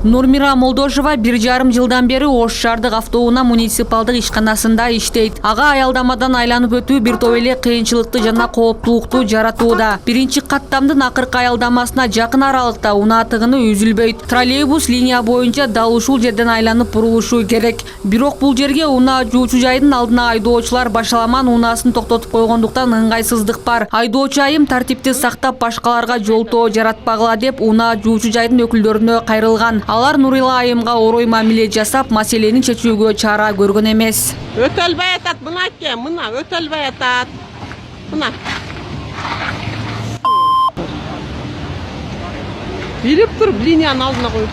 Нурмира Молдошева 1,5 жылдан бери Ош шаардык автоунаа муниципалдык ишканасында иштейт. Ага аялдамадан айланып өтүү бир топ эле кыйынчылыкты жана кооптуулукту жаратууда. Биринчи каттамдын акыркы аялдамасына жакын аралыкта унаа тыгыны үзүлбөйт. Троллейбус линия боюнча дал ушул жерден айланып бурулушу керек. Бирок бул жерге унаа жуучу жайдын алдына айдоочулар башаламан унаасын токтотуп койгондуктан ыңгайсыздык бар. Айдоочу айым тартипти сактап башкаларга жолтоо жаратпагыла деп унаа жуучу жайдын өкүлдөрүнө кайрылган. Алар Нурила айымга орой мамиле жасап, маселени чечүүгө чара көргөн эмес. Өтөлбөй атат, мына өтөлбөй атат. Мына. Билип туруп линияны алдына коюп.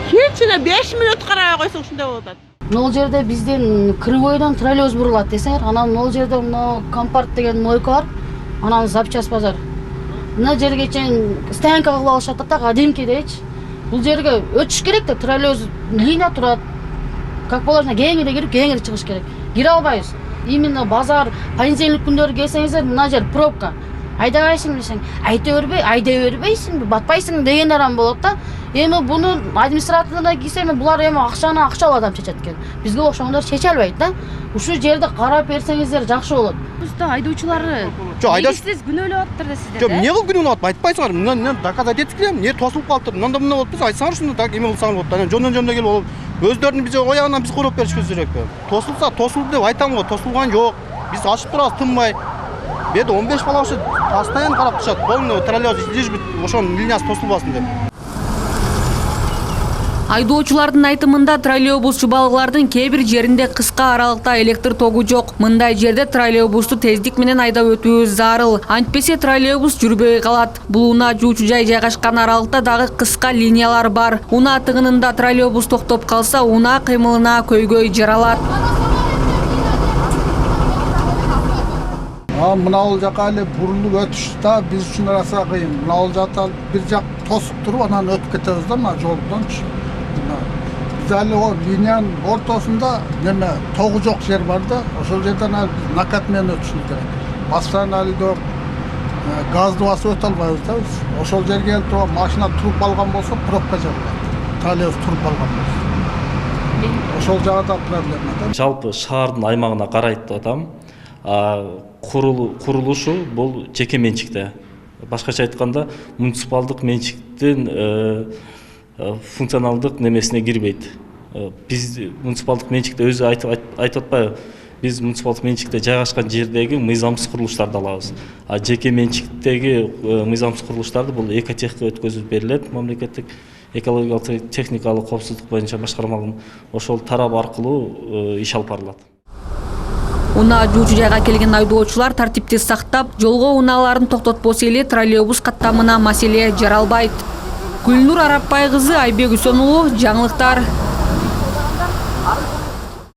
Кечине 5 мүнөт карабай койсоң ушундай болуп атат. Мол жерде биздин Кривойдон троллейбус бурулат десеңер, анан мол жерде Компарт деген мойка бар, анан запчас базар. Мына жерге чейин стоянка кылып алышат да, кадимки дейчи. Бул жерге өтүш керек да, троллейбус линия турат. Как положено, кеңире кирип, кеңире чыгыш керек. Кире албайбыз. Именно базар, понедельник күндөрү келсеңиздер, мына жер пробка. Айдабайсың десең, айдай бербейсиңби, батпайсың деген арам болот да. Эми буну администраторуна кийсем, булар эми акчаны акчалуу адам чечет экен. Бизге окшогондор чече албайт да. Ушул жерде карап берсеңиздер жакшы болот. Уста айдоочулары сиз күнөөлөп атыптыр да сиздер. Жок, эмне кылып күнөөлөп атып айтпайсыңар. Мына доказать этип келем. Эмне тосулуп калыптыр. Мындай болуп биз айтсаңар ушуну так эме кылсаңар болот. Анан жөндөн келип алып өздөрүнүн биз оягынан биз короп беришибиз керек. Тосулса тосулду деп айтам го, тосулган жок. Биз ачып турабыз тынбай. Беде 15 бала ушу постоянно карап турушат. Болду троллейбус лишь бы ошонун линиясы тосулбасын деп. Айдоочулардын айтымында троллейбус чубалгылардын кээ бир жеринде кыска аралыкта электр тогу жок. Мындай жерде троллейбусту тездик менен айдап өтүү зарыл. Антпесе троллейбус жүрбөй калат. Бул унаа жуучу жай жайгашкан аралыкта дагы кыска линиялар бар. Унаа тыгынында троллейбус токтоп калса, унаа кыймылына көйгөй жаралат. Мынау жака эле бурулуп өтүш да биз үчүн араса кыйын. Мынау жакта бир жак тосуп туруп, анан өтүп кетебиз да, мына жолдончу. Биз али о линиянын ортосунда неме тогу жок жер бар да, ошол жерден накат менен өтүшүбүз керек. Бассаң али до газды басып өтө албайбыз да биз. Ошол жерге келип туруп машина туруп калган болсо, пробка жабылат. Троллейбус туруп калган болсо. Ошол жагда проблема да. Жалпы шаардын аймагына карайт деп атам. Курулушу бул жеке менчикте. Башкача айтканда, муниципалдык менчиктин функционалдык немесине кирбейт. Биз муниципалдык менчикте өзү айтып атпайбы? Биз муниципалдык менчикте жайгашкан жердеги мыйзамсыз курулуштарды алабыз. А жеке менчиктеги мыйзамсыз курулуштарды бул экотехке өткөзүп берилет, мамлекеттик экологиялык техникалык коопсуздук боюнча башкармалык ошол тарап аркылуу иш алып барылат. Унаа жуучу жайга келген айдоочулар тартипти сактап, жолго унааларын токтотпосо эле троллейбус каттамына маселе жаралбайт. Гүлнур Арапбай кызы, Айбек Үсөнулу, жаңылыктар.